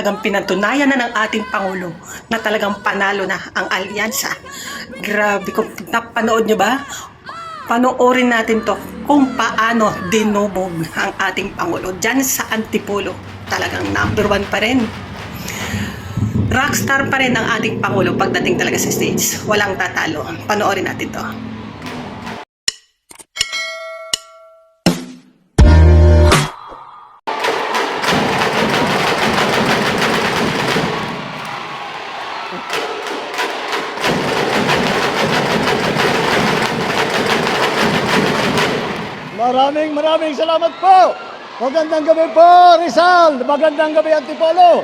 Talagang pinatunayan na ng ating Pangulo na talagang panalo na ang alyansa. Grabe, kung napanood nyo ba? Panoorin natin to kung paano dinubog ang ating Pangulo dyan sa Antipolo. Talagang number one pa rin. Rockstar pa rin ang ating Pangulo pagdating talaga sa stage. Walang tatalo. Panoorin natin to. Maraming salamat po. Magandang gabi po, Rizal. Magandang gabi, Antipolo.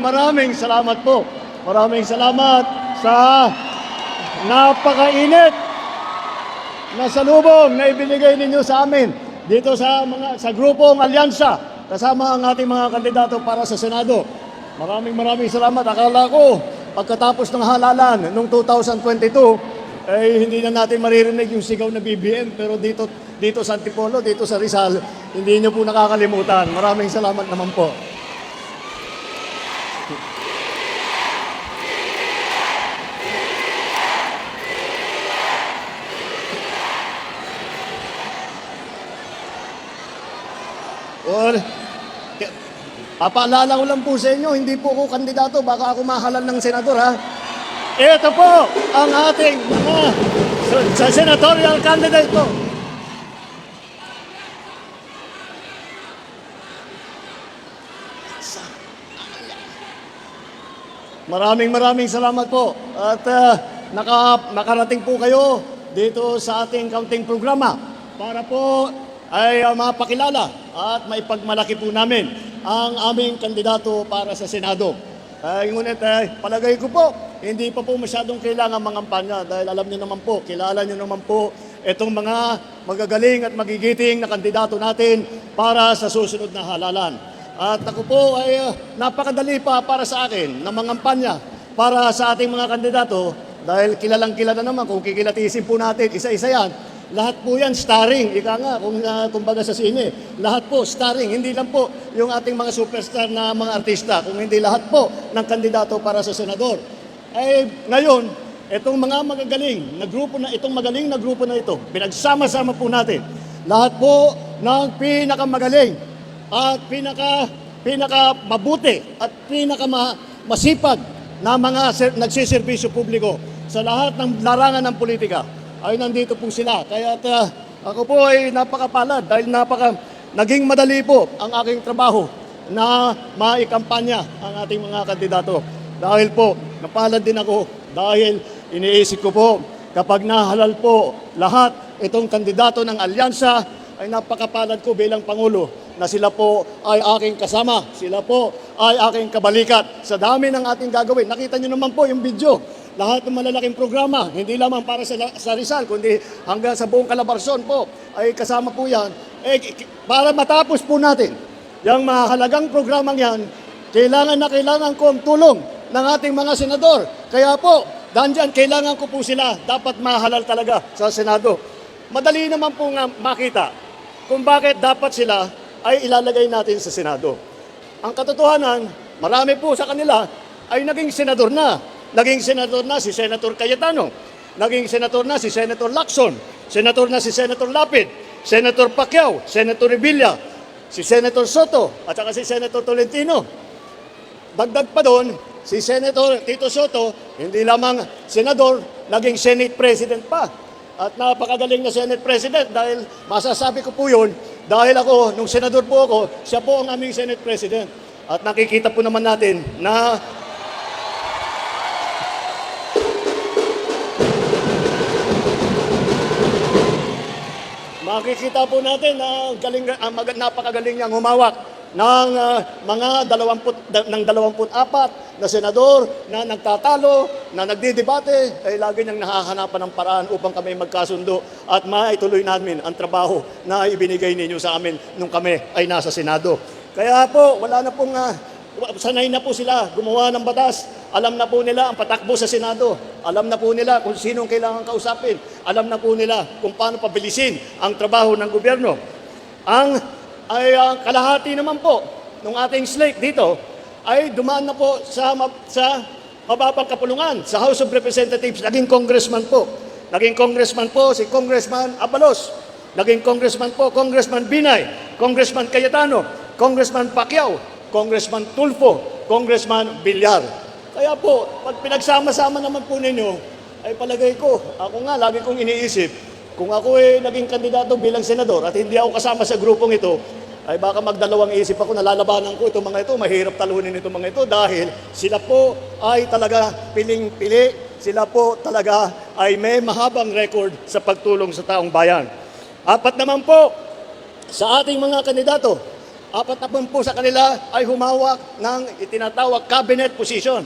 Maraming salamat po. Maraming salamat sa napakainit na salubong na ibinigay ninyo sa amin dito sa grupong alyansa kasama ang ating mga kandidato para sa Senado. Maraming salamat. Akala ko pagkatapos ng halalan noong 2022 ay hindi na natin maririnig yung sigaw na BBM, pero dito sa Antipolo, dito sa Rizal, hindi niyo po nakakalimutan. Maraming salamat naman po. Well, papaalala ko lang po sa inyo, hindi po ako kandidato, baka ako mahalal ng senador, ha? Ito po ang ating mga sa senatorial candidate po. Maraming salamat po. At nakarating po kayo dito sa ating counting programa para po ay mapakilala at maipagmalaki po namin ang aming kandidato para sa Senado. Ngunit palagay ko po, hindi pa po masyadong kailangan mangampanya dahil alam niyo naman po, kilala niyo naman po itong mga magagaling at magigiting na kandidato natin para sa susunod na halalan. At ako po ay napakadali pa para sa akin na mangampanya para sa ating mga kandidato dahil kilalang-kilala naman kung kikilatisin po natin isa-isa yan. Lahat po yan starring, ika nga, kumbaga sa sine. Lahat po starring, hindi lang po yung ating mga superstar na mga artista, kung hindi lahat po ng kandidato para sa senador. Ngayon, itong mga magagaling na grupo na ito, pinagsama-sama po natin. Lahat po ng pinakamagaling at pinakamabuti at pinakamasipag na mga nagsiservisyo publiko sa lahat ng larangan ng politika ay nandito po sila. Kaya ako po ay napakapalad dahil naging madali po ang aking trabaho na maikampanya ang ating mga kandidato. Dahil po, napalad din ako dahil iniisip ko po kapag nahalal po lahat itong kandidato ng alyansa ay napakapalad ko bilang Pangulo na sila po ay aking kasama, sila po ay aking kabalikat sa dami ng ating gagawin. Nakita nyo naman po yung video. Lahat ng malalaking programa, hindi lamang para sa Rizal, kundi hanggang sa buong Calabarzon po, ay kasama po yan. Para matapos po natin, yung mahalagang programang yan, kailangan ko ang tulong ng ating mga senador. Kaya po, dyan, kailangan ko po sila, dapat mahalal talaga sa Senado. Madali naman po nga makita kung bakit dapat sila ay ilalagay natin sa Senado. Ang katotohanan, marami po sa kanila ay naging senador na. Naging senador na si Senator Cayetano. Naging senador na si Senator Lacson. Senator na si Senator Lapid. Senator Pacquiao. Senator Revilla. Si Senator Soto. At saka si Senator Tolentino. Dagdag pa doon, si Senator Tito Soto, hindi lamang senador, naging Senate President pa. At napakagaling na Senate President dahil masasabi ko po yun, dahil ako, nung senador po ako, siya po ang aming Senate President. At nakikita po naman natin na makikita po natin na napakagaling niyang humawak ng mga 24 na senador na nagtatalo, na nagdidebate, ay lagi niyang nakahanapan ng paraan upang kami magkasundo at maituloy namin ang trabaho na ibinigay ninyo sa amin nung kami ay nasa Senado. Kaya po, wala na pong, sanay na po sila gumawa ng batas. Alam na po nila ang patakbo sa Senado. Alam na po nila kung sinong kailangan kausapin. Alam na po nila kung paano pabilisin ang trabaho ng gobyerno. Ang kalahati naman po ng ating slate dito ay dumaan na po sa mababang kapulungan sa House of Representatives. Naging congressman po. Naging congressman po si Congressman Abalos. Naging congressman po Congressman Binay, Congressman Cayetano, Congressman Pacquiao, Congressman Tulfo, Congressman Villar. Kaya po, pag pinagsama-sama naman po ninyo, ay palagay ko, ako nga, lagi kong iniisip, kung ako naging kandidato bilang senador at hindi ako kasama sa grupong ito, ay baka magdalawang isip ako, nalalabanan ko itong mga ito, mahirap talunin itong mga ito dahil sila po ay talaga piling-pili, sila po talaga ay may mahabang record sa pagtulong sa taong bayan. Apat naman po sa ating mga kandidato, apat naman po sa kanila ay humawak ng itinatawag cabinet position.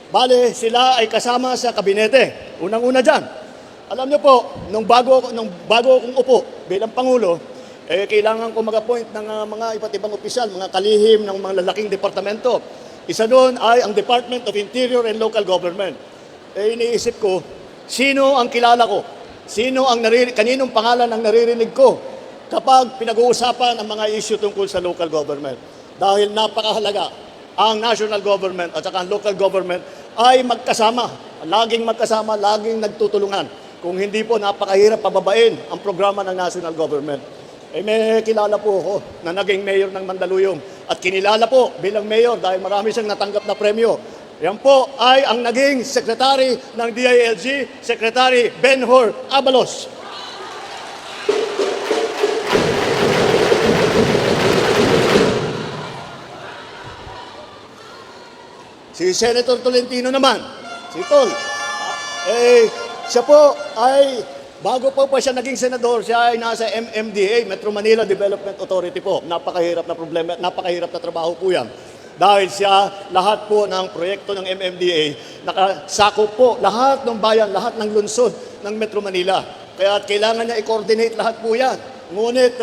Bale, sila ay kasama sa kabinete. Unang-una dyan. Alam niyo po, nung bago akong upo bilang Pangulo, kailangan ko mag-appoint ng mga iba't ibang opisyal, mga kalihim ng mga lalaking departamento. Isa doon ay ang Department of Interior and Local Government. Iniisip ko, sino ang kilala ko? Kaninong pangalan ang naririnig ko kapag pinag-uusapan ang mga issue tungkol sa local government? Dahil napakahalaga ang national government at saka ang local government ay magkasama, laging nagtutulungan. Kung hindi po, napakahirap pababain ang programa ng national government. May kilala po ako na naging mayor ng Mandaluyong at kinilala po bilang mayor dahil marami siyang natanggap na premyo. Yan po ay ang naging secretary ng DILG, Secretary Benhur Abalos. Si Senator Tolentino naman, si Tol, siya po ay, bago po siya naging senador, siya ay nasa MMDA, Metro Manila Development Authority po. Napakahirap na problema, napakahirap na trabaho po yan. Dahil siya, lahat po ng proyekto ng MMDA, nakasakop po lahat ng bayan, lahat ng lungsod ng Metro Manila. Kaya kailangan niya i-coordinate lahat po yan. Ngunit,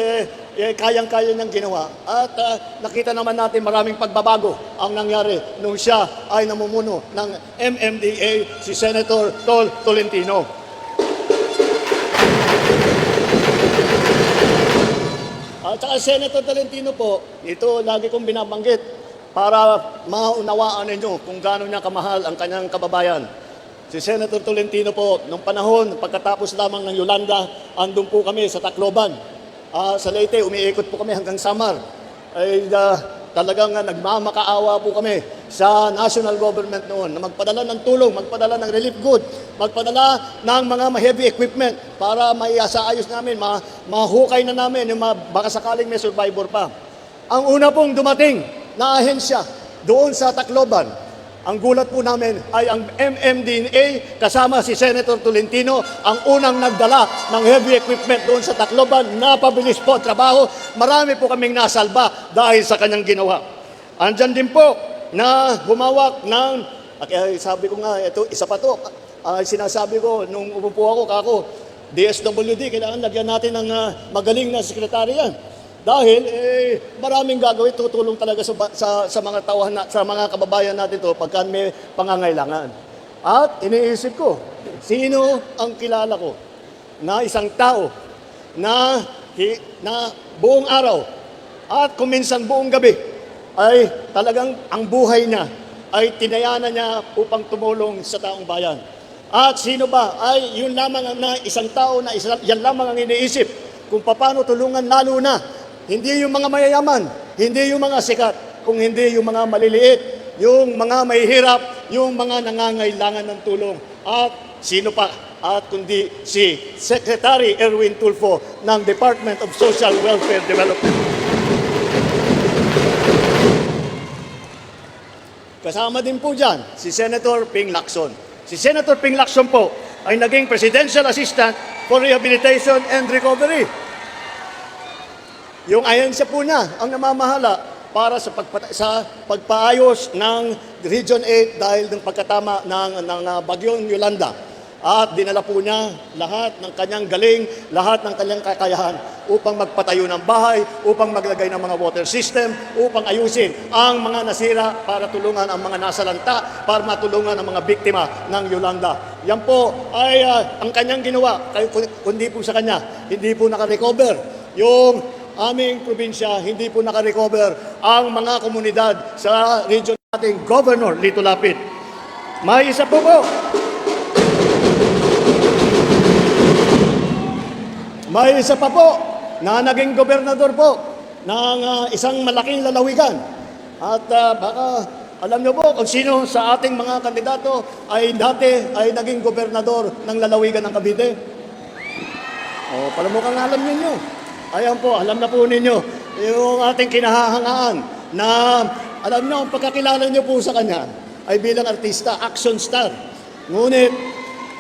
kayang-kaya niyang ginawa. At nakita naman natin maraming pagbabago ang nangyari nung siya ay namumuno ng MMDA, si Senator Tolentino. At saka Senator Tolentino po, ito lagi kong binabanggit para maunawaan ninyo kung gaano niya kamahal ang kanyang kababayan. Si Senator Tolentino po, nung panahon, pagkatapos lamang ng Yolanda, andun po kami sa Tacloban. Sa Leyte, umiikot po kami hanggang Samar. Talagang nagmamakaawa po kami sa national government noon na magpadala ng tulong, magpadala ng relief goods, magpadala ng mga heavy equipment para maiasaayos namin, mahukay na namin yung baka sakaling may survivor pa. Ang una pong dumating na ahensya doon sa Tacloban, ang gulat po namin ay ang MMDA kasama si Senator Tolentino ang unang nagdala ng heavy equipment doon sa Tacloban. Napabilis po trabaho. Marami po kaming nasalba dahil sa kanyang ginawa. Andyan din po na humawak ng, sabi ko nga, ito, isa pa to, sinasabi ko nung umupo ako, DSWD, kailangan lagyan natin ng magaling na sekretarya. Dahil maraming gagawin, tutulong talaga sa mga tauhan, sa mga kababayan natin to pagka may pangangailangan. At iniisip ko, sino ang kilala ko na isang tao na buong araw at kuminsan buong gabi ay talagang ang buhay niya ay tinayanan niya upang tumulong sa taong bayan. At sino ba ay yun lamang na isang tao na yan lamang ang iniisip kung paano tulungan, lalo na hindi yung mga mayayaman, hindi yung mga sikat, kung hindi yung mga maliliit, yung mga mahihirap, yung mga nangangailangan ng tulong. At sino pa? At kundi si Secretary Erwin Tulfo ng Department of Social Welfare Development. Kasama din po dyan si Senator Ping Lacson. Si Senator Ping Lacson po ay naging Presidential Assistant for Rehabilitation and Recovery. Yung ahensya po niya ang namamahala para sa pagpaayos ng Region 8 dahil ng pagkatama ng bagyong Yolanda. At dinala po niya lahat ng kanyang galing, lahat ng kanyang kakayahan upang magpatayo ng bahay, upang maglagay ng mga water system, upang ayusin ang mga nasira para tulungan ang mga nasalanta, para matulungan ang mga biktima ng Yolanda. Yan po ay ang kanyang ginawa, kundi po sa kanya, hindi po nakarecover yung aming probinsya, hindi po nakarecover ang mga komunidad sa region nating Governor Lito Lapid. May isa po po. May isa pa po na naging gobernador po ng isang malaking lalawigan. At baka alam niyo po kung sino sa ating mga kandidato ay dati ay naging gobernador ng lalawigan ng Cavite. O, palamukang alam ninyo. Ayan po, alam na po ninyo yung ating kinahahangaan na alam niyo, ang pagkakilala niyo po sa kanya ay bilang artista, action star. Ngunit,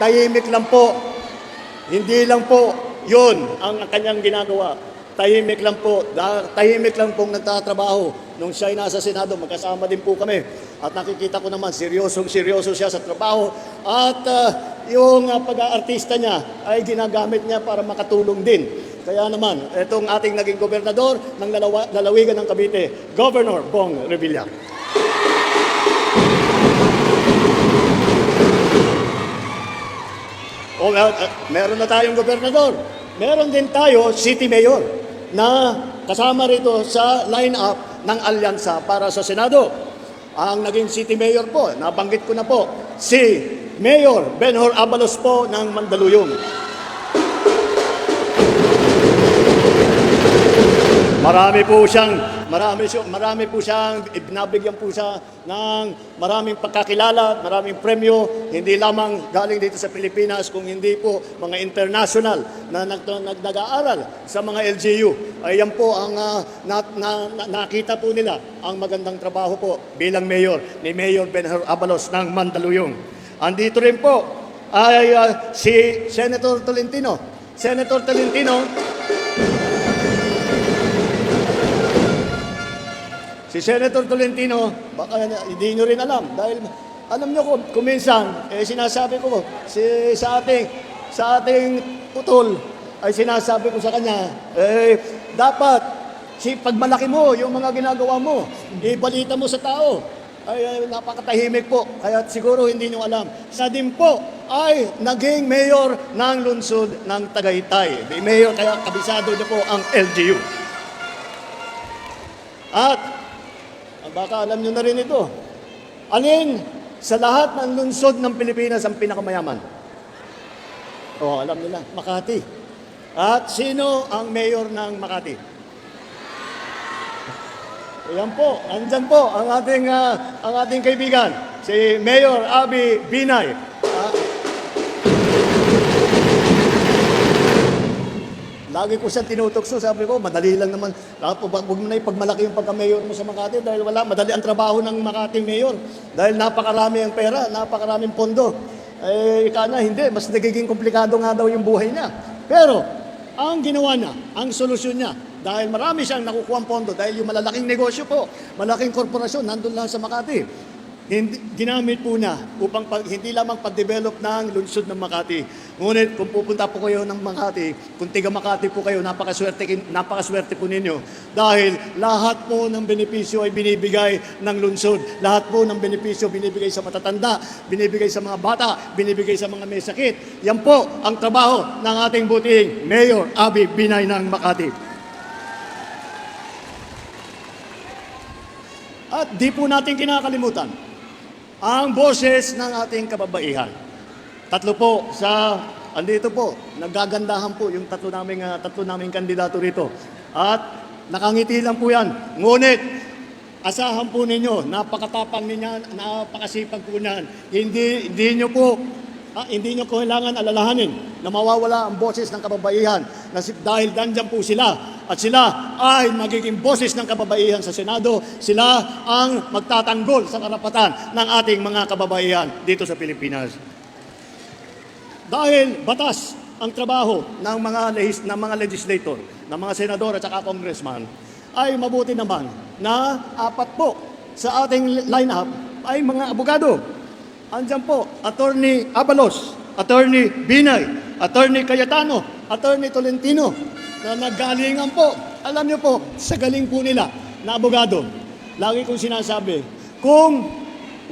tahimik lang po. Hindi lang po yun ang kanyang ginagawa. Tahimik lang pong nagtatrabaho. Nung siya ay nasa Senado, magkasama din po kami. At nakikita ko naman, seryoso siya sa trabaho. At yung pag-aartista niya ay ginagamit niya para makatulong din. Kaya naman, itong ating naging gobernador ng lalawigan ng Cavite, Governor Bong Revilla. O, meron na tayong gobernador. Meron din tayo city mayor na kasama rito sa line-up ng alyansa para sa Senado. Ang naging city mayor po, nabanggit ko na po, si Mayor Benhur Abalos po ng Mandaluyong. Marami po siyang binabigyan po siya ng maraming pagkakilala, maraming premyo, hindi lamang galing dito sa Pilipinas, kung hindi po mga international na nag-aaral sa mga LGU. Ayan po ang nakita po nila ang magandang trabaho po bilang mayor ni Mayor Benhur Abalos ng Mandaluyong. Andito rin po ay si Senator Tolentino. Senator Tolentino, si Senator Tolentino, baka hindi nyo rin alam. Dahil alam nyo kung minsan, sinasabi ko sa ating putol, ay sinasabi ko sa kanya, dapat pagmalaki mo yung mga ginagawa mo, ibalita mo sa tao. Ay napakatahimik po, kaya siguro hindi nyo alam. Siya din po ay naging mayor ng lungsod ng Tagaytay. Mayor, kaya kabisado niyo po ang LGU. At baka alam nyo na rin ito. Alin sa lahat ng lungsod ng Pilipinas ang pinakamayaman? O, alam nila, Makati. At sino ang mayor ng Makati? Ayan po, andyan po ang ating kaibigan, si Mayor Abby Binay. Lagi ko siyang tinutokso, sabi ko, madali lang naman. Huwag mo na ipagmalaki yung pagka-mayor mo sa Makati dahil madali ang trabaho ng Makati mayor. Dahil napakarami ang pera, napakaraming pondo. Ika na, hindi, mas nagiging komplikado nga daw yung buhay niya. Pero, ang ginawa niya, ang solusyon niya, dahil marami siyang nakukuha pondo, dahil yung malalaking negosyo po, malaking korporasyon, nandun lang sa Makati. Ginamit po na upang hindi lamang pag-develop ng lungsod ng Makati. Ngunit kung pupunta po kayo ng Makati, kung tiga Makati po kayo, napakaswerte po ninyo. Dahil lahat po ng benepisyo ay binibigay ng lungsod. Lahat po ng benepisyo binibigay sa matatanda, binibigay sa mga bata, binibigay sa mga may sakit. Yan po ang trabaho ng ating butihing Mayor Abby Binay ng Makati. At di po natin kinakalimutan ang boses ng ating kababaihan. Andito po, nagagandahan po yung tatlo naming kandidato rito. At nakangiti lang po yan. Ngunit, asahan po ninyo, napakatapang ninyo, napakasipag po niyan. Hindi nyo kailangan alalahanin na mawawala ang boses ng kababaihan dahil dandyan po sila. At sila ay magiging boses ng kababaihan sa Senado. Sila ang magtatanggol sa karapatan ng ating mga kababaihan dito sa Pilipinas. Dahil batas ang trabaho ng mga legislator, ng mga senador at saka congressman, ay mabuti naman na 4 po sa ating line-up ay mga abogado. Andyan po, Attorney Abalos, Attorney Binay, Attorney Cayetano, Attorney Tolentino, na naggalingan po. Alam niyo po, sa galing po nila na abogado, lagi kong sinasabi, kung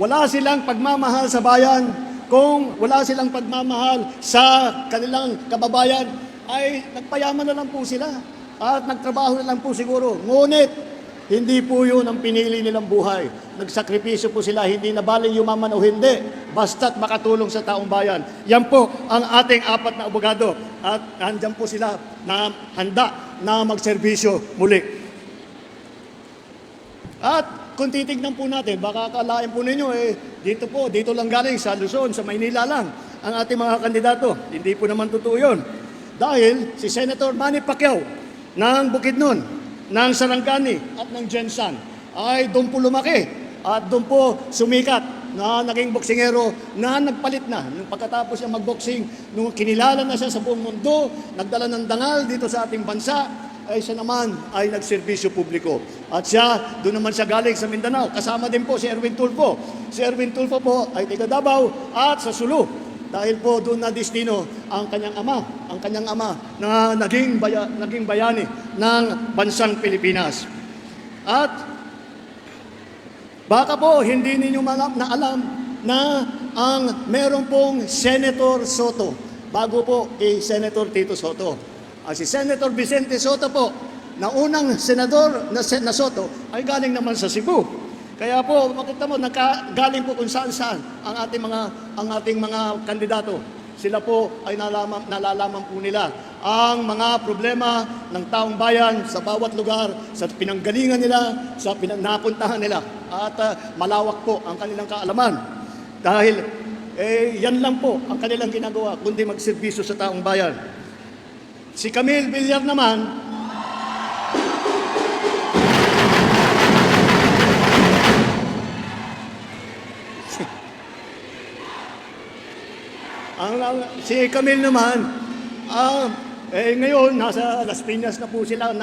wala silang pagmamahal sa bayan, kung wala silang pagmamahal sa kanilang kababayan, ay nagpayaman na lang po sila at nagtrabaho na lang po siguro. Ngunit, hindi po yun ang pinili nilang buhay. Nagsakripisyo po sila, hindi na baling yumaman o hindi, basta't makatulong sa taong bayan. Yan po ang ating apat na abogado at andyan po sila na handa na magserbisyo muli. At kung titignan po natin, baka akalain po ninyo, dito lang galing sa Luzon, sa Maynila lang, ang ating mga kandidato. Hindi po naman totoo yun. Dahil si Senator Manny Pacquiao ng Bukidnon, ng Sarangani at ng Jensan ay doon po lumaki at doon po sumikat na naging boksingero na nagpalit na. Nung pagkatapos niya magboksing, nung kinilala na siya sa buong mundo, nagdala ng dangal dito sa ating bansa, ay siya naman ay nagserbisyo publiko. At siya, doon naman siya galing sa Mindanao. Kasama din po si Erwin Tulfo. Si Erwin Tulfo po ay taga Davao at sa Sulu. Dahil po doon na destino ang kanyang ama na naging bayani ng bansang Pilipinas. At baka po hindi ninyo alam na ang meron pong Senator Soto bago po kay Senator Tito Soto. Si Senator Vicente Soto po, na unang senador na Soto ay galing naman sa Cebu. Kaya po, makita mo, galing po kung saan-saan ang ating mga kandidato. Sila po ay nalalaman po nila ang mga problema ng taong bayan sa bawat lugar, sa pinanggalingan nila, sa napuntahan nila. At malawak po ang kanilang kaalaman. Dahil yan lang po ang kanilang ginagawa, kundi magserbisyo sa taong bayan. Si Camille Villar naman, si Camille naman, ngayon nasa Las Piñas na po sila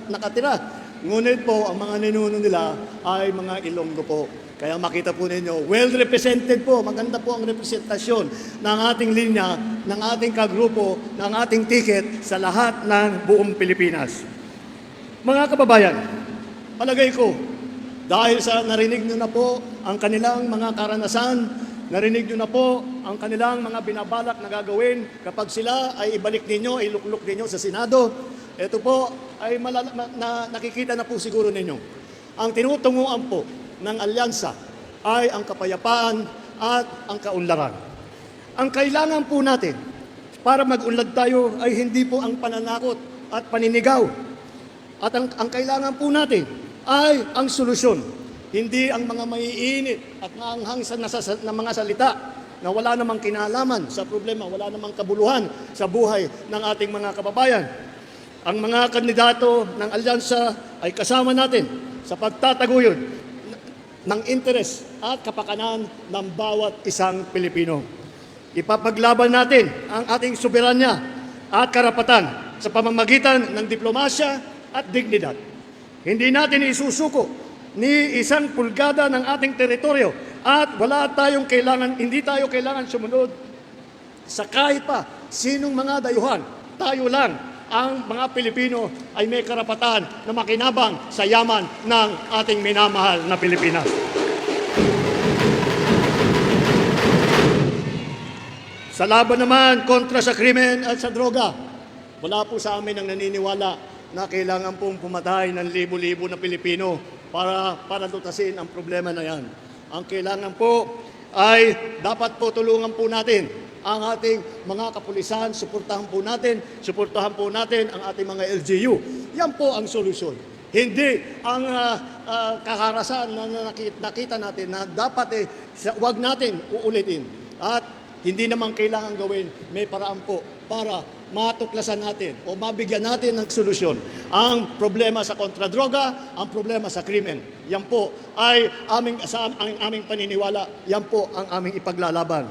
nakatira. Ngunit po, ang mga ninuno nila ay mga Ilonggo po. Kaya makita po ninyo, well represented po, maganda po ang representasyon ng ating linya, ng ating kagrupo, ng ating ticket sa lahat ng buong Pilipinas. Mga kababayan, palagay ko, dahil sa narinig nyo na po ang kanilang mga karanasan, narinig nyo na po ang kanilang mga binabalak na gagawin kapag sila ay ibalik ninyo, iluklok ninyo sa Senado. Ito po ay nakikita na po siguro ninyo. Ang tinutunguan po ng alyansa ay ang kapayapaan at ang kaunlaran. Ang kailangan po natin para mag-unlad tayo ay hindi po ang pananakot at paninigaw. At ang kailangan po natin ay ang solusyon. Hindi ang mga maiinit at maanghang na mga salita na wala namang kinalaman sa problema, wala namang kabuluhan sa buhay ng ating mga kababayan. Ang mga kandidato ng alyansa ay kasama natin sa pagtataguyod ng interes at kapakanan ng bawat isang Pilipino. Ipapaglaban natin ang ating soberanya at karapatan sa pamamagitan ng diplomasya at dignidad. Hindi natin isusuko ni isang pulgada ng ating teritoryo at hindi tayo kailangan sumunod sa kahit pa sinong mga dayuhan. Tayo lang, ang mga Pilipino, ay may karapatan na makinabang sa yaman ng ating minamahal na Pilipinas. Sa laban naman kontra sa krimen at sa droga, wala po sa amin ang naniniwala na kailangan pong pumatay ng libo-libo na Pilipino para lutasin ang problema na yan. Ang kailangan po ay dapat po tulungan po natin ang ating mga kapulisan, suportahan po natin ang ating mga LGU. Yan po ang solusyon. Hindi ang kakarasan na nakita natin na dapat wag natin uulitin. At hindi naman kailangan gawin, may paraan po para matuklasan natin o mabigyan natin ng solusyon ang problema sa kontradroga, ang problema sa krimen. Yan po ay aming paniniwala, yan po ang aming ipaglalaban.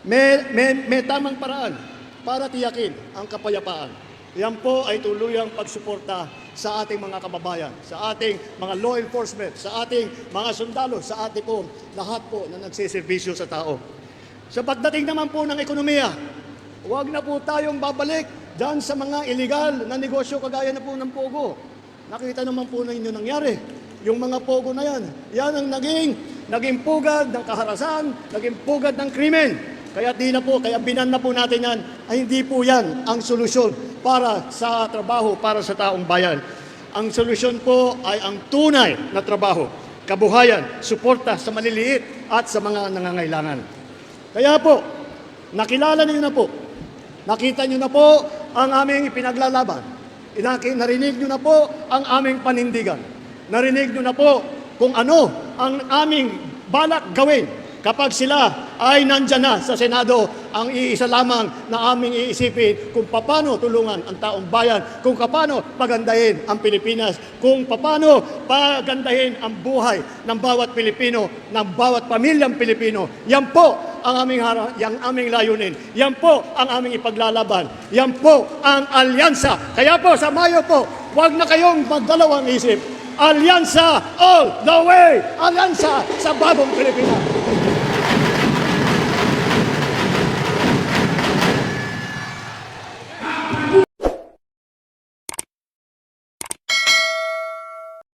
May tamang paraan para tiyakin ang kapayapaan. Yan po ay tuluyang pagsuporta sa ating mga kababayan, sa ating mga law enforcement, sa ating mga sundalo, sa ating po lahat po na nagsiservisyo sa tao. Sa pagdating naman po ng ekonomiya, huwag na po tayong babalik dyan sa mga illegal na negosyo kagaya na po ng Pogo. Nakita naman po ninyo nangyari. Yung mga Pogo na yan ang naging pugad ng kaharasan, naging pugad ng krimen. Kaya binan na po natin yan, ay hindi po yan ang solusyon para sa trabaho, para sa taong bayan. Ang solusyon po ay ang tunay na trabaho, kabuhayan, suporta sa maliliit at sa mga nangangailangan. Kaya po, nakilala niyo na po, nakita niyo na po ang aming ipinaglalaban. Narinig niyo na po ang aming panindigan. Narinig niyo na po kung ano ang aming balak gawin kapag sila ay nandyan na sa Senado. Ang iisa lamang na aming iisipin kung paano tulungan ang taong bayan, kung paano pagandahin ang Pilipinas, kung paano pagandahin ang buhay ng bawat Pilipino, ng bawat pamilyang Pilipino. Yan po ang aming layunin. Yan po ang aming ipaglalaban. Yan po ang alyansa. Kaya po sa Mayo po, huwag na kayong magdalawang isip. Alyansa all the way! Alyansa sa bagong Pilipinas!